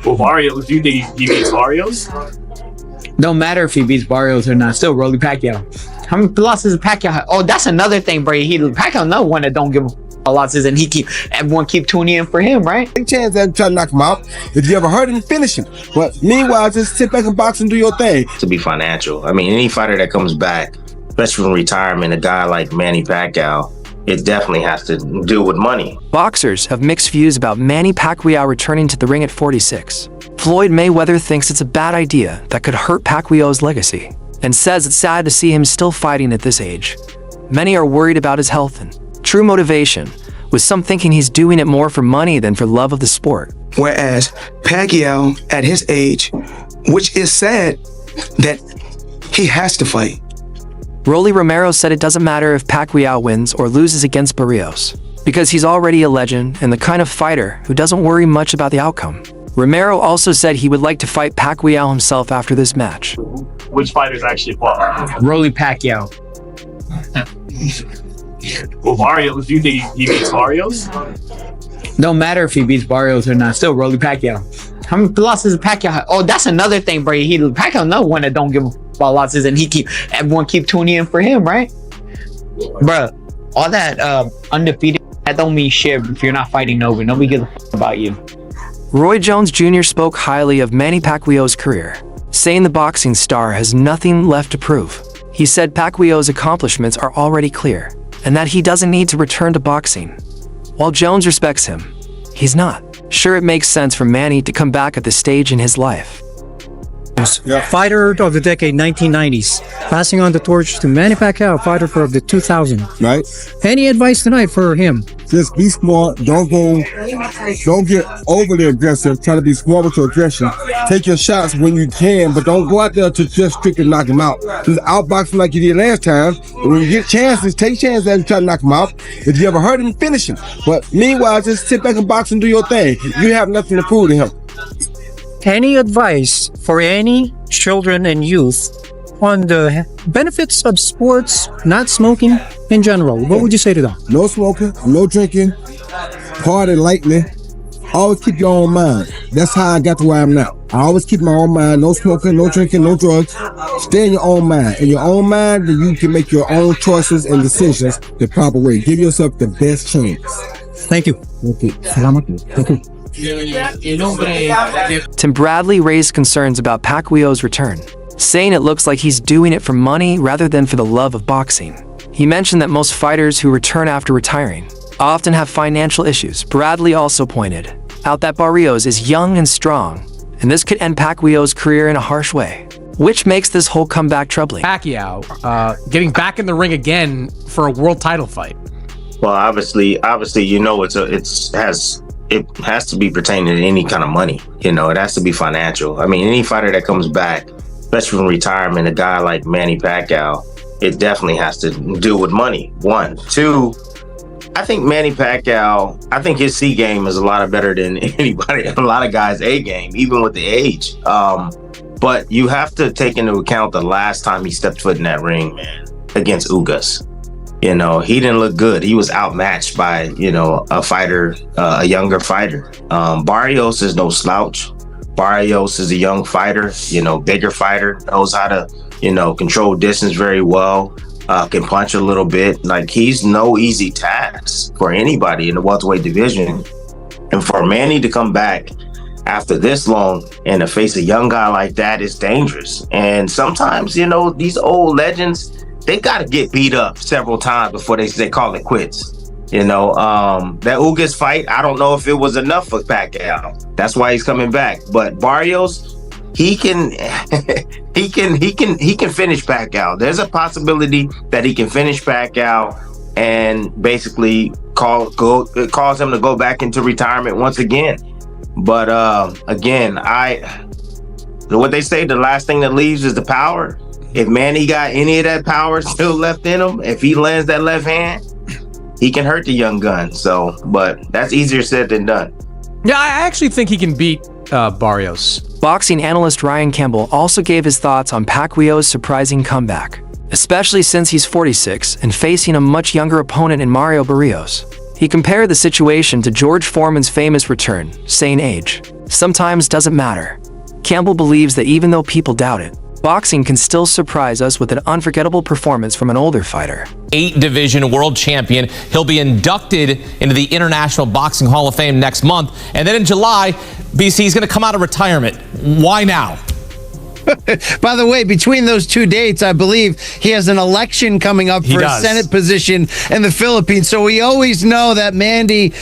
Well, Barrios, do you think he beats Barrios? Don't matter if he beats Barrios or not. Still, Rolly Pacquiao. How many losses does Pacquiao have? Oh, that's another thing, bro. Pacquiao another one that don't give losses, and everyone keep tuning in for him, right? Take chance at trying to knock him out. If you ever hurt him, finish him. But meanwhile, just sit back and box and do your thing. To be financial. I mean, any fighter that comes back, especially from retirement, a guy like MannyPacquiao, it definitely has to do with money. Boxers have mixed views about Manny Pacquiao returning to the ring at 46. Floyd Mayweather thinks it's a bad idea that could hurt Pacquiao's legacy, and says it's sad to see him still fighting at this age. Many are worried about his health and true motivation, with some thinking he's doing it more for money than for love of the sport. Whereas Pacquiao, at his age, which is sad that he has to fight. Rolly Romero said it doesn't matter if Pacquiao wins or loses against Barrios, because he's already a legend and the kind of fighter who doesn't worry much about the outcome. Romero also said he would like to fight Pacquiao himself after this match. Which fighters actually fought? Rolly Pacquiao. Well, Barrios, do you think he beats Barrios? Don't matter if he beats Barrios or not. Still, Rolly Pacquiao. How many losses does Pacquiao have? Oh, that's another thing, bro. Pacquiao another one that don't give losses, and everyone keep tuning in for him, right? Bro, all that undefeated, that don't mean shit if you're not fighting nobody. Nobody gives a fuck about you. Roy Jones Jr. spoke highly of Manny Pacquiao's career, saying the boxing star has nothing left to prove. He said Pacquiao's accomplishments are already clear, and that he doesn't need to return to boxing. While Jones respects him, he's not. Sure, it makes sense for Manny to come back at this stage in his life. Fighter of the decade 1990s, passing on the torch to Manny Pacquiao, fighter of the 2000s. Right? Any advice tonight for him? Just be smart. Don't get overly aggressive. Try to be smart with your aggression. Take your shots when you can, but don't go out there to just strictly knock him out. Just outbox him like you did last time. And when you get chances, take chances and try to knock him out. If you ever hurt him, finish him. But meanwhile, just sit back and box and do your thing. You have nothing to prove to him. Any advice for any children and youth on the benefits of sports, not smoking in general? What would you say to them? No smoking, no drinking, party lightly. Always keep your own mind. That's how I got to where I am now. I always keep my own mind. No smoking, no drinking, no drugs. Stay in your own mind. In your own mind, then you can make your own choices and decisions the proper way. Give yourself the best chance. Thank you. Okay. Thank you. Tim Bradley raised concerns about Pacquiao's return, saying it looks like he's doing it for money rather than for the love of boxing. He mentioned that most fighters who return after retiring often have financial issues. Bradley also pointed out that Barrios is young and strong, and this could end Pacquiao's career in a harsh way, which makes this whole comeback troubling. Pacquiao getting back in the ring again for a world title fight. Well, obviously, you know, it has to be pertaining to any kind of money. You know, it has to be financial. I mean, any fighter that comes back, especially from retirement, a guy like Manny Pacquiao, it definitely has to do with money. One. Two, I think Manny Pacquiao, I think his C game is a lot better than anybody, a lot of guys' A game, even with the age. But you have to take into account the last time he stepped foot in that ring, man, against Ugas. You know, he didn't look good. He was outmatched by, you know, a younger fighter. Barrios is no slouch. Barrios is a young fighter, you know, bigger fighter, knows how to, you know, control distance very well, can punch a little bit. Like, he's no easy task for anybody in the welterweight division. And for Manny to come back after this long and to face a young guy like that is dangerous. And sometimes, you know, these old legends, they got to get beat up several times before they call it quits. You know, that Ugas fight, I don't know if it was enough for Pacquiao. That's why he's coming back. But Barrios, he can he can finish Pacquiao. There's a possibility that he can finish Pacquiao and basically cause him to go back into retirement once again. But again, what they say, the last thing that leaves is the power. If Manny got any of that power still left in him, if he lands that left hand, he can hurt the young gun. So, but that's easier said than done. Yeah, I actually think he can beat Barrios. Boxing analyst Ryan Campbell also gave his thoughts on Pacquiao's surprising comeback, especially since he's 46 and facing a much younger opponent in Mario Barrios. He compared the situation to George Foreman's famous return, saying age sometimes doesn't matter. Campbell believes that even though people doubt it, boxing can still surprise us with an unforgettable performance from an older fighter. 8-division world champion. He'll be inducted into the International Boxing Hall of Fame next month. And then in July, BC is going to come out of retirement. Why now? By the way, between those two dates, I believe he has an election coming up for a Senate position in the Philippines. So we always know that Manny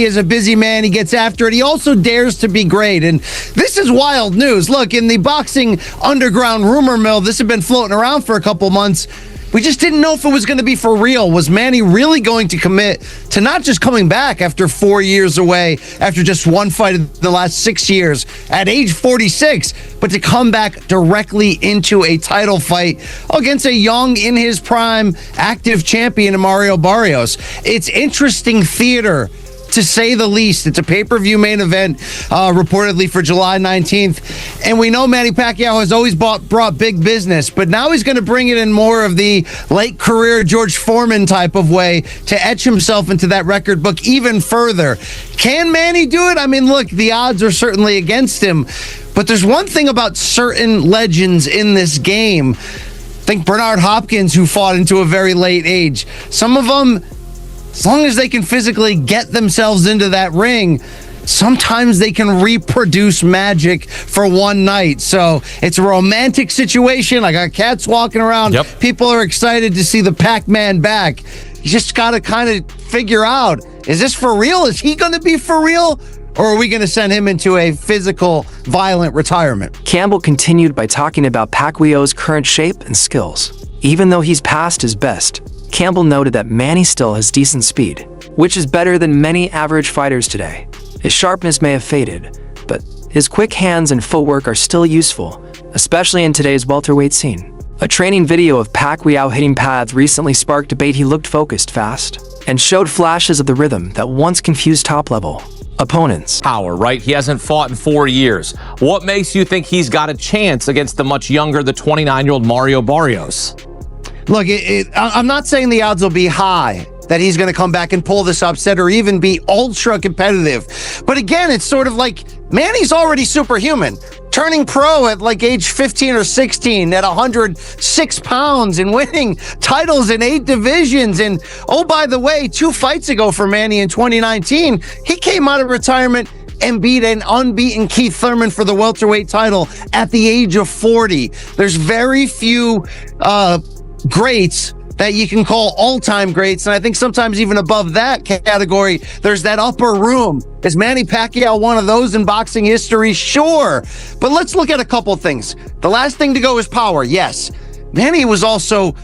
is a busy man. He gets after it. He also dares to be great. And this is wild news. Look, in the boxing underground rumor mill, this had been floating around for a couple months. We just didn't know if it was going to be for real. Was Manny really going to commit to not just coming back after 4 years away, after just one fight in the last 6 years, at age 46, but to come back directly into a title fight against a young, in his prime, active champion, Mario Barrios? It's interesting theater, to say the least. It's a pay-per-view main event, reportedly for July 19th. And we know Manny Pacquiao has always brought big business, but now he's going to bring it in more of the late career George Foreman type of way to etch himself into that record book even further. Can Manny do it? I mean, look, the odds are certainly against him, but there's one thing about certain legends in this game. Think Bernard Hopkins, who fought into a very late age. Some of them, as long as they can physically get themselves into that ring, sometimes they can reproduce magic for one night. So it's a romantic situation. I got cats walking around. Yep. People are excited to see the Pac-Man back. You just got to kind of figure out, is this for real? Is he going to be for real? Or are we going to send him into a physical, violent retirement? Campbell continued by talking about Pacquiao's current shape and skills. Even though he's past his best, Campbell noted that Manny still has decent speed, which is better than many average fighters today. His sharpness may have faded, but his quick hands and footwork are still useful, especially in today's welterweight scene. A training video of Pacquiao hitting pads recently sparked debate. He looked focused, fast, and showed flashes of the rhythm that once confused top-level opponents. Power, right? He hasn't fought in 4 years. What makes you think he's got a chance against the much younger, the 29-year-old Mario Barrios? Look, I'm not saying the odds will be high that he's going to come back and pull this upset or even be ultra competitive. But again, it's sort of like Manny's already superhuman. Turning pro at like age 15 or 16 at 106 pounds and winning titles in 8 divisions. And oh, by the way, 2 fights ago for Manny in 2019, he came out of retirement and beat an unbeaten Keith Thurman for the welterweight title at the age of 40. There's very few greats that you can call all-time greats, and I think sometimes even above that category, there's that upper room. Is Manny Pacquiao one of those in boxing history? Sure, but let's look at a couple things. The last thing to go is power. Yes, Manny was also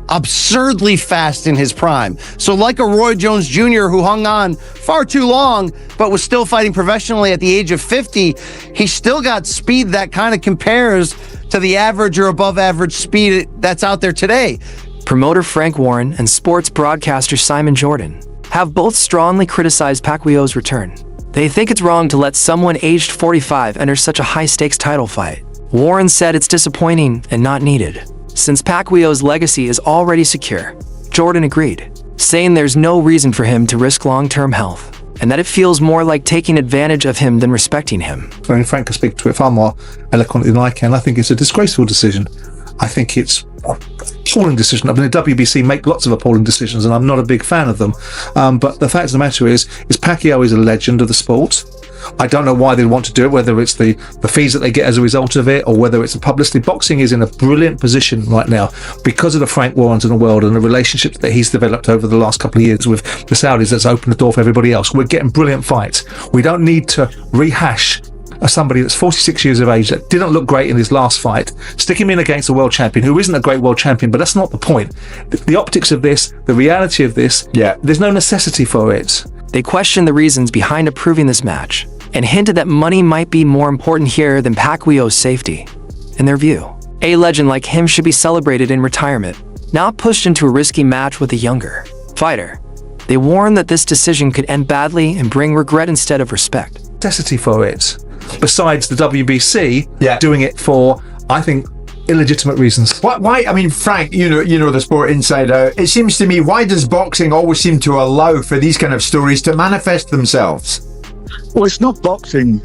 absurdly fast in his prime. So like a Roy Jones Jr. who hung on far too long, but was still fighting professionally at the age of 50, he still got speed that kind of compares to the average or above average speed that's out there today. Promoter Frank Warren and sports broadcaster Simon Jordan have both strongly criticized Pacquiao's return. They think it's wrong to let someone aged 45 enter such a high-stakes title fight. Warren said it's disappointing and not needed, since Pacquiao's legacy is already secure. Jordan agreed, saying there's no reason for him to risk long-term health, and that it feels more like taking advantage of him than respecting him. I mean, Frank can speak to it far more eloquently than I can. I think it's a disgraceful decision. I think it's an appalling decision. I mean, the WBC make lots of appalling decisions, and I'm not a big fan of them. But the fact of the matter is Pacquiao is a legend of the sport. I don't know why they want to do it, whether it's the fees that they get as a result of it, or whether it's the publicity. Boxing is in a brilliant position right now because of the Frank Warrens in the world and the relationship that he's developed over the last couple of years with the Saudis. That's opened the door for everybody else. We're getting brilliant fights. We don't need to rehash somebody that's 46 years of age that didn't look great in his last fight, stick him in against a world champion who isn't a great world champion, but that's not the point. The optics of this, the reality of this, there's no necessity for it. They questioned the reasons behind approving this match and hinted that money might be more important here than Pacquiao's safety. In their view, a legend like him should be celebrated in retirement, not pushed into a risky match with a younger fighter. They warned that this decision could end badly and bring regret instead of respect. Necessity for it. Besides the WBC doing it for, I think, illegitimate reasons. Why? I mean, Frank, you know the sport inside out. It seems to me, why does boxing always seem to allow for these kind of stories to manifest themselves? Well, it's not boxing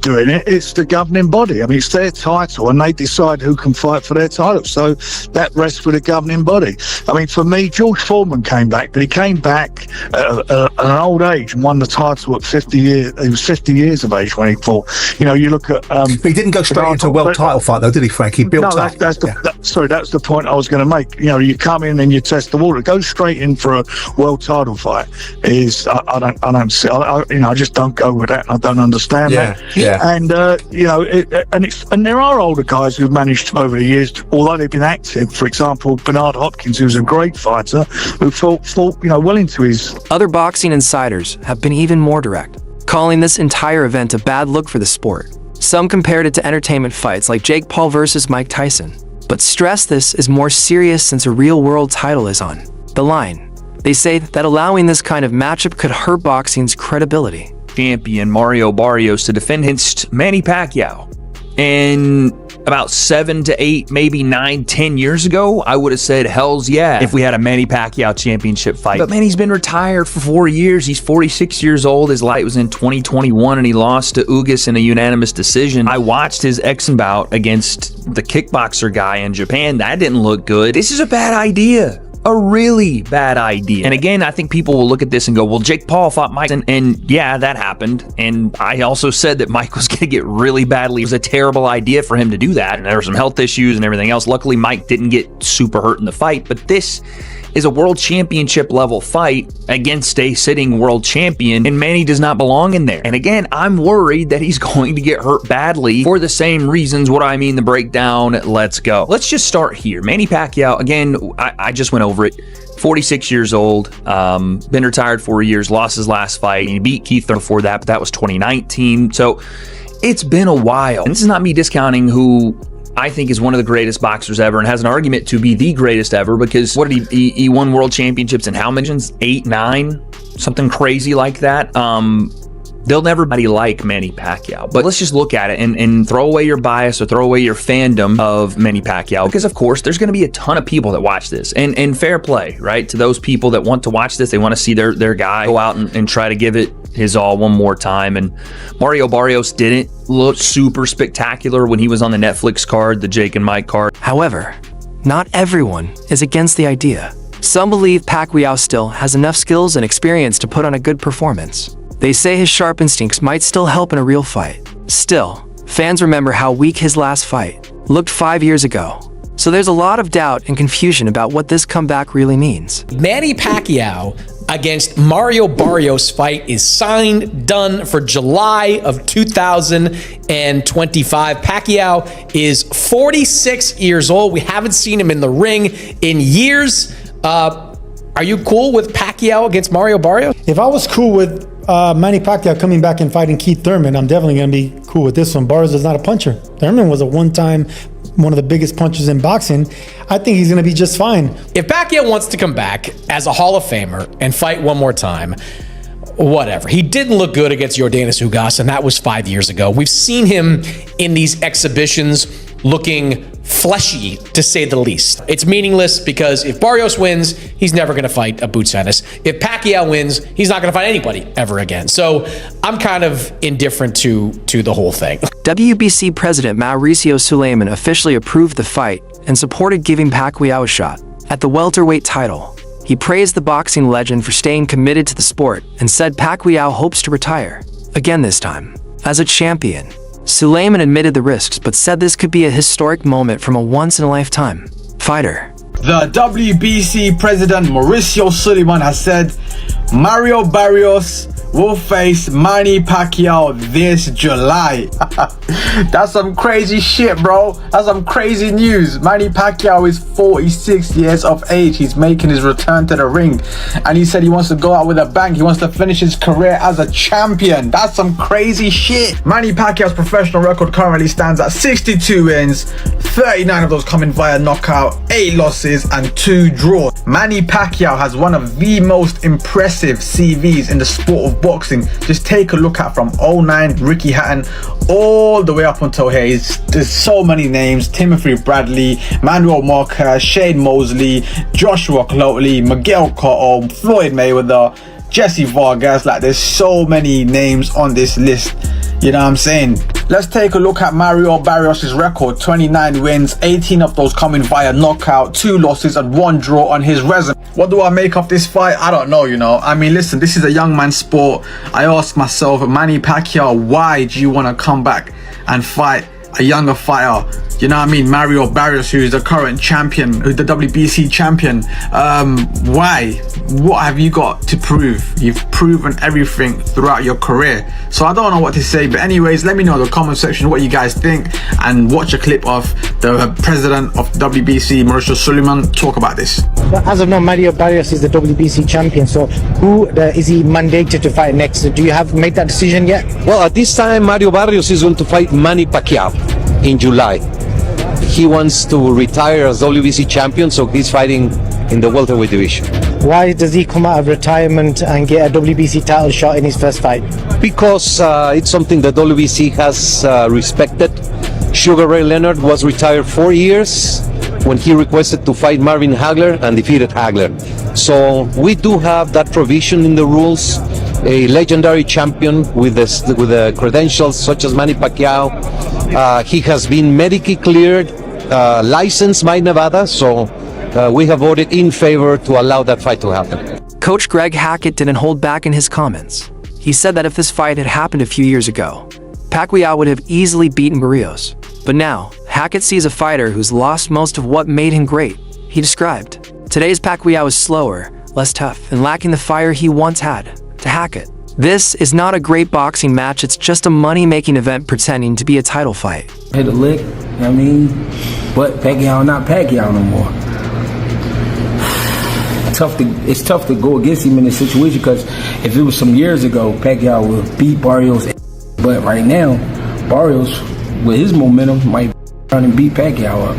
doing it. It's the governing body. I mean, it's their title, and they decide who can fight for their title. So that rests with the governing body. I mean, for me, George Foreman came back, but he came back at an old age and won the title at 50 years. He was 50 years of age when he fought. You know, you look at. But he didn't go straight into a world title fight, though, did he, Frank? He built up. That's the point I was going to make. You know, you come in and you test the water. Go straight in for a world title fight is I don't see. I just don't go with that. I don't understand that. Yeah. And and there are older guys who've managed to, over the years, although they've been active. For example, Bernard Hopkins, who's a great fighter, who fought well into his. Other boxing insiders have been even more direct, calling this entire event a bad look for the sport. Some compared it to entertainment fights like Jake Paul versus Mike Tyson, but stress this is more serious since a real-world title is on the line. They say that allowing this kind of matchup could hurt boxing's credibility. Champion Mario Barrios to defend against Manny Pacquiao. And about 7 to 8, maybe 9, 10 years ago, I would have said, hells yeah, if we had a Manny Pacquiao championship fight. But man, he's been retired for 4 years. He's 46 years old. His fight was in 2021, and he lost to Ugas in a unanimous decision. I watched his bout against the kickboxer guy in Japan. That didn't look good. This is a bad idea. A really bad idea. And again, I think people will look at this and go, well, Jake Paul fought Mike. And yeah, that happened. And I also said that Mike was going to get really badly. It was a terrible idea for him to do that. And there were some health issues and everything else. Luckily, Mike didn't get super hurt in the fight. But this is a world championship level fight against a sitting world champion, and Manny does not belong in there. And again, I'm worried that he's going to get hurt badly for the same reasons. What do I mean? The breakdown. Let's go. Let's just start here. Manny Pacquiao, again, I just went over it. 46 years old, been retired 4 years, lost his last fight. He beat Keith before that, but that was 2019. So it's been a while. And this is not me discounting who I think is one of the greatest boxers ever and has an argument to be the greatest ever, because what did he won world championships in how many? 8, 9, something crazy like that. They'll never be like Manny Pacquiao. But let's just look at it and throw away your bias or throw away your fandom of Manny Pacquiao, because of course there's going to be a ton of people that watch this, and fair play, right, to those people that want to watch this. They want to see their guy go out and try to give it his all one more time. And Mario Barrios didn't look super spectacular when he was on the Netflix card, the Jake and Mike card. However, not everyone is against the idea. Some believe Pacquiao still has enough skills and experience to put on a good performance. They say his sharp instincts might still help in a real fight. Still, fans remember how weak his last fight looked 5 years ago. So there's a lot of doubt and confusion about what this comeback really means. Manny Pacquiao against Mario Barrios fight is signed, done for July of 2025. Pacquiao is 46 years old. We haven't seen him in the ring in years. Are you cool with Pacquiao against Mario Barrios? If I was cool with Manny Pacquiao coming back and fighting Keith Thurman, I'm definitely going to be cool with this one. Barrios is not a puncher. Thurman was a one-time, one of the biggest punchers in boxing. I think he's going to be just fine. If Pacquiao wants to come back as a Hall of Famer and fight one more time, whatever. He didn't look good against Yordenis Ugas, and that was 5 years ago. We've seen him in these exhibitions looking fleshy, to say the least. It's meaningless because if Barrios wins, he's never going to fight a Boots Ennis. If Pacquiao wins, he's not going to fight anybody ever again. So I'm kind of indifferent to the whole thing. WBC President Mauricio Suleiman officially approved the fight and supported giving Pacquiao a shot at the welterweight title. He praised the boxing legend for staying committed to the sport and said Pacquiao hopes to retire again this time as a champion. Suleiman admitted the risks, but said this could be a historic moment from a once-in-a-lifetime fighter. The WBC president Mauricio Suleiman has said Mario Barrios will face Manny Pacquiao this July. That's some crazy shit, bro. That's some crazy news. Manny Pacquiao is 46 years of age. He's making his return to the ring, and he said he wants to go out with a bang. He wants to finish his career as a champion. That's some crazy shit. Manny Pacquiao's professional record currently stands at 62 wins, 39 of those coming via knockout, 8 losses and 2 draws. Manny Pacquiao has one of the most impressive CVs in the sport of boxing. Just take a look at from 09 Ricky Hatton all the way up until here. There's so many names: Timothy Bradley, Manuel Marquez, Shane Mosley, Joshua Clotley, Miguel Cotto, Floyd Mayweather, Jesse Vargas. Like, there's so many names on this list. You know what I'm saying? Let's take a look at Mario Barrios' record. 29 wins, 18 of those coming via knockout, 2 losses and 1 draw on his resume. What do I make of this fight? I don't know, you know. I mean, listen, this is a young man's sport. I ask myself, Manny Pacquiao, why do you want to come back and fight a younger fighter? You know what I mean? Mario Barrios, who is the current champion, who's the WBC champion. Why? What have you got to prove? You've proven everything throughout your career. So I don't know what to say. But anyways, let me know in the comment section what you guys think. And watch a clip of the president of WBC, Mauricio Suleiman, talk about this. As of now, Mario Barrios is the WBC champion. So who is he mandated to fight next? Do you have made that decision yet? Well, at this time, Mario Barrios is going to fight Manny Pacquiao in July. He wants to retire as WBC champion, so he's fighting in the welterweight division. Why does he come out of retirement and get a WBC title shot in his first fight? Because it's something that WBC has respected. Sugar Ray Leonard was retired 4 years when he requested to fight Marvin Hagler and defeated Hagler. So we do have that provision in the rules. A legendary champion with the credentials such as Manny Pacquiao. He has been medically cleared, licensed by Nevada, so we have voted in favor to allow that fight to happen. Coach Greg Hackett didn't hold back in his comments. He said that if this fight had happened a few years ago, Pacquiao would have easily beaten Barrios. But now, Hackett sees a fighter who's lost most of what made him great. He described, today's Pacquiao is slower, less tough, and lacking the fire he once had. To Hackett, this is not a great boxing match, it's just a money-making event pretending to be a title fight. Hit a lick, you know what I mean? But Pacquiao not Pacquiao no more. It's tough to go against him in this situation, because if it was some years ago, Pacquiao would beat Barrios. But right now, Barrios, with his momentum, might try and beat Pacquiao up.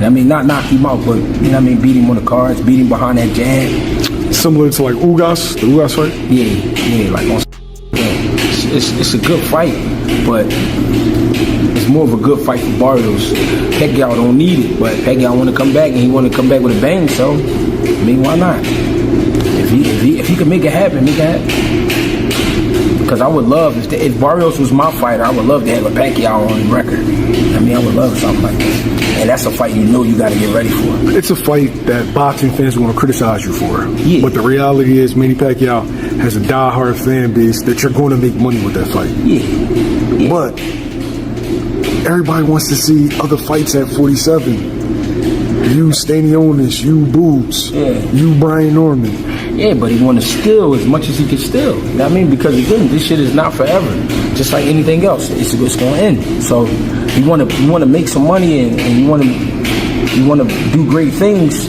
I mean, not knock him out, but, you know what I mean, beat him on the cards, beat him behind that jab. Similar to like Ugas, the Ugas fight? Yeah, like on. It's a good fight, but it's more of a good fight for Barrios. Pacquiao don't need it, but Pacquiao want to come back, and he want to come back with a bang, so, I mean, why not? If he can make it happen, make it happen. Because I would love, if Barrios was my fighter, I would love to have a Pacquiao on record. I mean, I would love something like that. And that's a fight you know you got to get ready for. It's a fight that boxing fans want to criticize you for. Yeah. But the reality is, Manny Pacquiao has a diehard fan base that you're going to make money with that fight. Yeah. But everybody wants to see other fights at 47. You Stanionis, you Boobs, you Brian Norman. Yeah, but he want to steal as much as he can steal. You know what I mean? Because again, this shit is not forever. Just like anything else, it's going to end. So you want to make some money and you want to do great things.